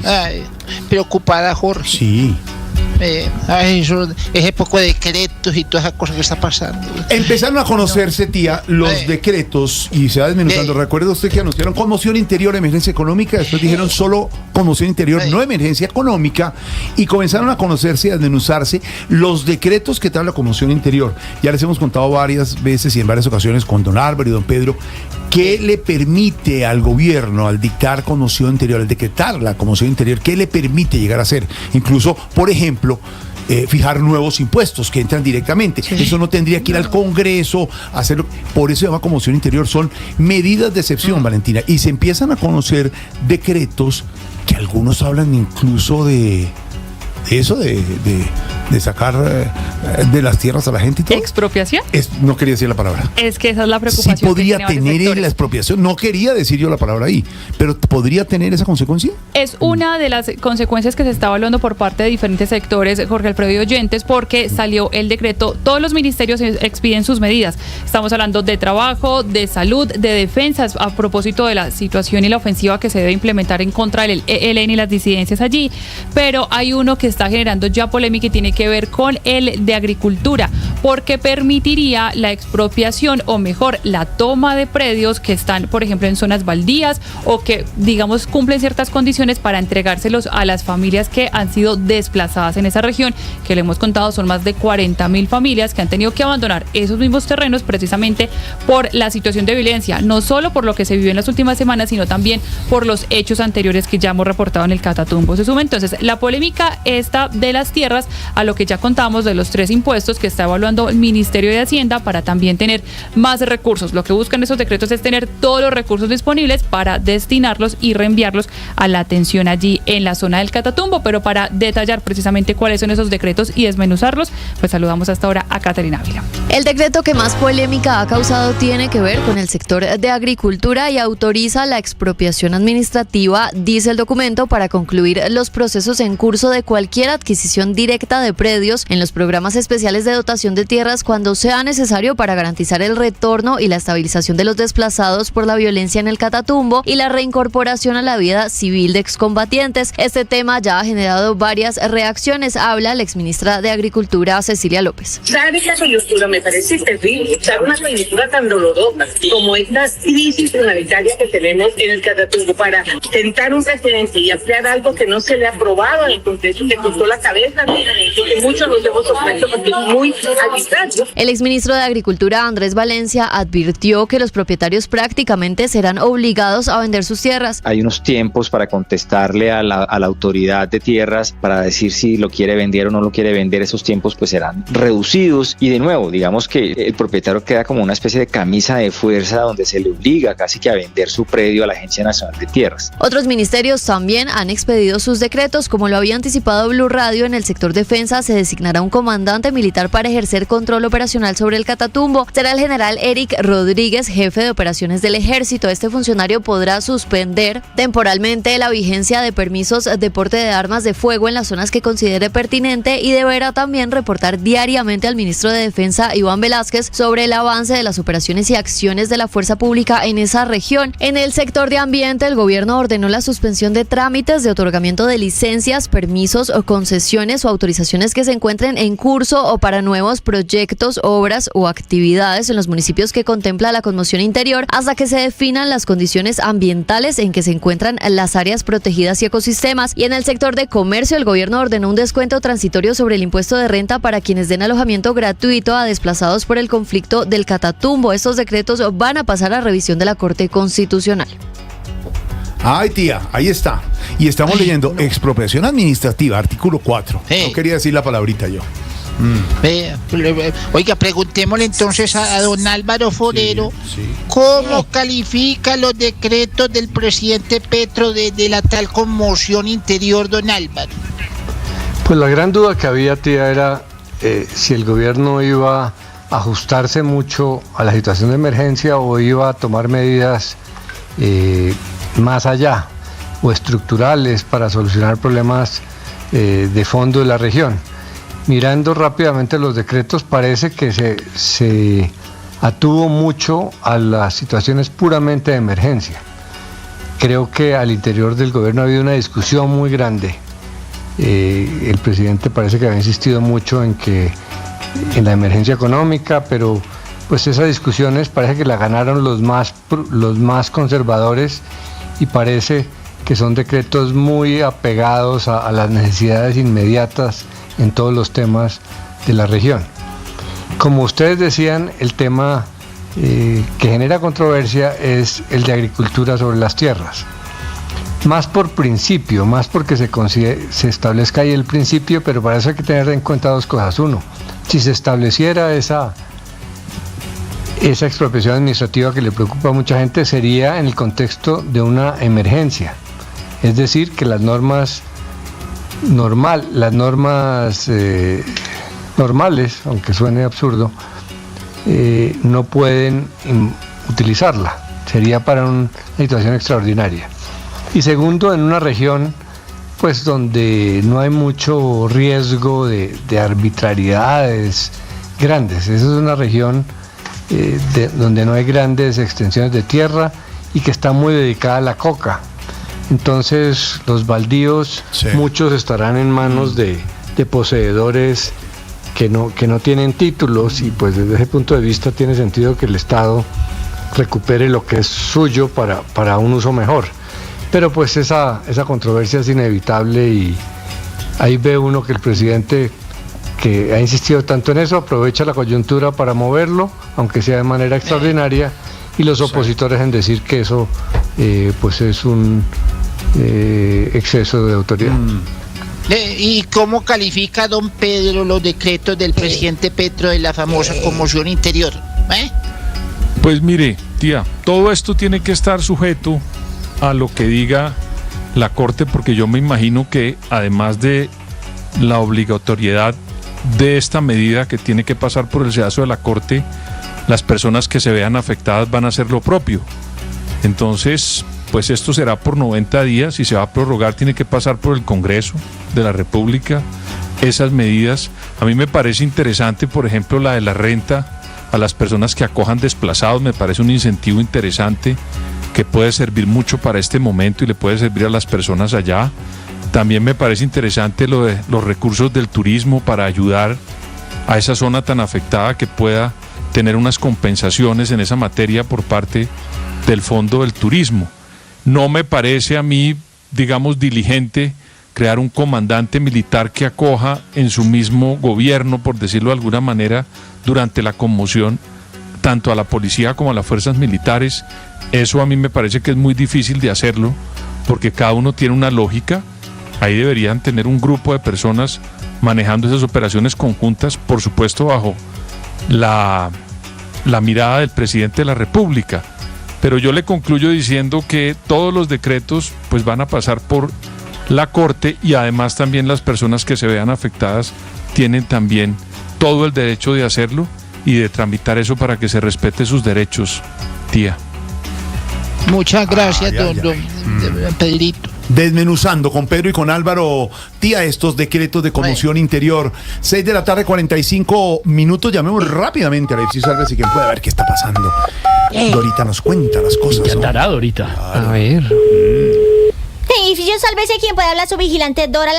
Ay, preocupada, Jorge. Sí. Ese poco de decretos y toda esa cosa que está pasando. Empezaron a conocerse, tía, los decretos y se va desmenuzando. ¿Recuerda usted que anunciaron conmoción interior, emergencia económica? Después dijeron solo conmoción interior, no emergencia económica. Y comenzaron a conocerse y a desmenuzarse los decretos que trae la conmoción interior. Ya les hemos contado varias veces y en varias ocasiones con don Álvaro y don Pedro qué le permite al gobierno al dictar conmoción interior, al decretar la conmoción interior, qué le permite llegar a hacer. Incluso, por ejemplo, fijar nuevos impuestos que entran directamente. Eso no tendría que ir al Congreso a hacerlo. Por eso se llama conmoción interior. Son medidas de excepción, Valentina. Y se empiezan a conocer decretos que algunos hablan incluso de eso, de sacar de las tierras a la gente y todo. ¿Expropiación? No quería decir la palabra. Es que esa es la preocupación. Sí podría tener la expropiación. No quería decir yo la palabra ahí, pero ¿podría tener esa consecuencia? Es una de las consecuencias que se está evaluando por parte de diferentes sectores, Jorge Alfredo y oyentes, porque salió el decreto. Todos los ministerios expiden sus medidas. Estamos hablando de trabajo, de salud, de defensa, a propósito de la situación y la ofensiva que se debe implementar en contra del ELN y las disidencias allí. Pero hay uno que está generando ya polémica y tiene que ver con el de agricultura, porque permitiría la expropiación, o mejor, la toma de predios que están, por ejemplo, en zonas baldías o que, digamos, cumplen ciertas condiciones para entregárselos a las familias que han sido desplazadas en esa región, que le hemos contado son más de 40.000 familias que han tenido que abandonar esos mismos terrenos precisamente por la situación de violencia, no solo por lo que se vivió en las últimas semanas, sino también por los hechos anteriores que ya hemos reportado en el Catatumbo. Se suma entonces la polémica esta de las tierras a lo que ya contamos de los 3 impuestos que está evaluando el Ministerio de Hacienda para también tener más recursos. Lo que buscan esos decretos es tener todos los recursos disponibles para destinarlos y reenviarlos a la atención allí en la zona del Catatumbo. Pero para detallar precisamente cuáles son esos decretos y desmenuzarlos, pues saludamos hasta ahora a Caterina Ávila. El decreto que más polémica ha causado tiene que ver con el sector de agricultura y autoriza la expropiación administrativa, dice el documento, para concluir los procesos en curso de cualquier adquisición directa de predios en los programas especiales de dotación de tierras cuando sea necesario para garantizar el retorno y la estabilización de los desplazados por la violencia en el Catatumbo y la reincorporación a la vida civil de excombatientes. Este tema ya ha generado varias reacciones. Habla la exministra de Agricultura, Cecilia López. Dar esa coyuntura me parece terrible, dar una coyuntura tan dolorosa como esta crisis humanitaria que tenemos en el Catatumbo para tentar un precedente y ampliar algo que no se le ha aprobado en el Congreso, que costó la cabeza, que muchos nos hemos opuesto porque es muy arbitrario. El exministro de Agricultura, Andrés Valencia, advirtió que los propietarios prácticamente serán obligados a vender sus tierras. Hay unos tiempos para contestarle a la autoridad de tierras para decir si lo quiere vender o no lo quiere vender. Esos tiempos pues serán reducidos y de nuevo, digamos que el propietario queda como una especie de camisa de fuerza donde se le obliga casi que a vender su predio a la Agencia Nacional de Tierras. Otros ministerios también han expedido sus decretos. Como lo había anticipado Blue Radio, en el sector defensa se designará un comandante militar para ejercer control operacional sobre el Catatumbo. Será el general Eric Rodríguez, jefe de operaciones del Ejército. Este funcionario podrá suspender temporalmente la vigencia de permisos de porte de armas de fuego en las zonas que considere pertinente y deberá también reportar diariamente al ministro de Defensa, Iván Velázquez, sobre el avance de las operaciones y acciones de la fuerza pública en esa región. En el sector de ambiente, el gobierno ordenó la suspensión de trámites de otorgamiento de licencias, permisos o concesiones o autorizaciones que se encuentren en curso o para nuevos proyectos, obras o actividades en los municipios que contempla la conmoción interior hasta que se definan las condiciones ambientales en que se encuentran las áreas protegidas y ecosistemas. Y en el sector de comercio, el gobierno ordenó un descuento transitorio sobre el impuesto de renta para quienes den alojamiento gratuito a desplazados por el conflicto del Catatumbo. Estos decretos van a pasar a revisión de la Corte Constitucional. Ay, tía, ahí está. Y estamos leyendo expropiación administrativa, artículo 4. No quería decir la palabrita yo. Oiga, preguntémosle entonces a don Álvaro Forero, sí. ¿Cómo califica los decretos del presidente Petro de la tal conmoción interior, don Álvaro? Pues la gran duda que había, tía, era si el gobierno iba a ajustarse mucho a la situación de emergencia o iba a tomar medidas más allá o estructurales para solucionar problemas de fondo de la región. Mirando rápidamente los decretos, parece que se atuvo mucho a las situaciones puramente de emergencia. creo que al interior del gobierno ha habido una discusión muy grande. El presidente parece que había insistido mucho en la emergencia económica, pero pues esas discusiones parece que la ganaron los más conservadores y parece que son decretos muy apegados a las necesidades inmediatas en todos los temas de la región. Como ustedes decían, el tema que genera controversia es el de agricultura sobre las tierras. Más por principio, más porque se establezca ahí el principio, pero para eso hay que tener en cuenta dos cosas. Uno, si se estableciera esa expropiación administrativa que le preocupa a mucha gente, sería en el contexto de una emergencia. Es decir, que las normas normales, aunque suene absurdo, no pueden utilizarla. Sería para una situación extraordinaria. Y segundo, en una región pues donde no hay mucho riesgo de arbitrariedades grandes. Esa es una región donde no hay grandes extensiones de tierra y que está muy dedicada a la coca. Entonces los baldíos, sí, muchos estarán en manos de poseedores que no tienen títulos, y pues desde ese punto de vista tiene sentido que el Estado recupere lo que es suyo para un uso mejor. Pero pues esa controversia es inevitable, y ahí ve uno que el presidente, que ha insistido tanto en eso, aprovecha la coyuntura para moverlo, aunque sea de manera extraordinaria, y los opositores en decir que eso pues es un exceso de autoridad. ¿Y cómo califica don Pedro los decretos del presidente Petro de la famosa conmoción interior? Pues mire, tía, todo esto tiene que estar sujeto a lo que diga la Corte, porque yo me imagino que además de la obligatoriedad de esta medida que tiene que pasar por el sedazo de la Corte, las personas que se vean afectadas van a hacer lo propio. Entonces, pues esto será por 90 días y se va a prorrogar, tiene que pasar por el Congreso de la República esas medidas. A mí me parece interesante, por ejemplo, la de la renta a las personas que acojan desplazados, me parece un incentivo interesante que puede servir mucho para este momento y le puede servir a las personas allá. También me parece interesante lo de los recursos del turismo para ayudar a esa zona tan afectada, que pueda tener unas compensaciones en esa materia por parte del Fondo del Turismo. No me parece a mí, digamos, diligente crear un comandante militar que acoja en su mismo gobierno, por decirlo de alguna manera, durante la conmoción, tanto a la policía como a las fuerzas militares. Eso a mí me parece que es muy difícil de hacerlo, porque cada uno tiene una lógica. Ahí deberían tener un grupo de personas manejando esas operaciones conjuntas, por supuesto bajo la mirada del presidente de la República. Pero yo le concluyo diciendo que todos los decretos pues van a pasar por la Corte, y además también las personas que se vean afectadas tienen también todo el derecho de hacerlo y de tramitar eso para que se respete sus derechos, tía. Muchas gracias, don Pedrito. Desmenuzando con Pedro y con Álvaro, tía, estos decretos de conmoción interior. 6:45 p.m. Llamemos rápidamente a Alexis Álvarez y quien pueda ver qué está pasando. Dorita nos cuenta las cosas. Ya estará, Dorita. Claro. A ver. Edificio, sálvese quien pueda hablar, su vigilante Dora.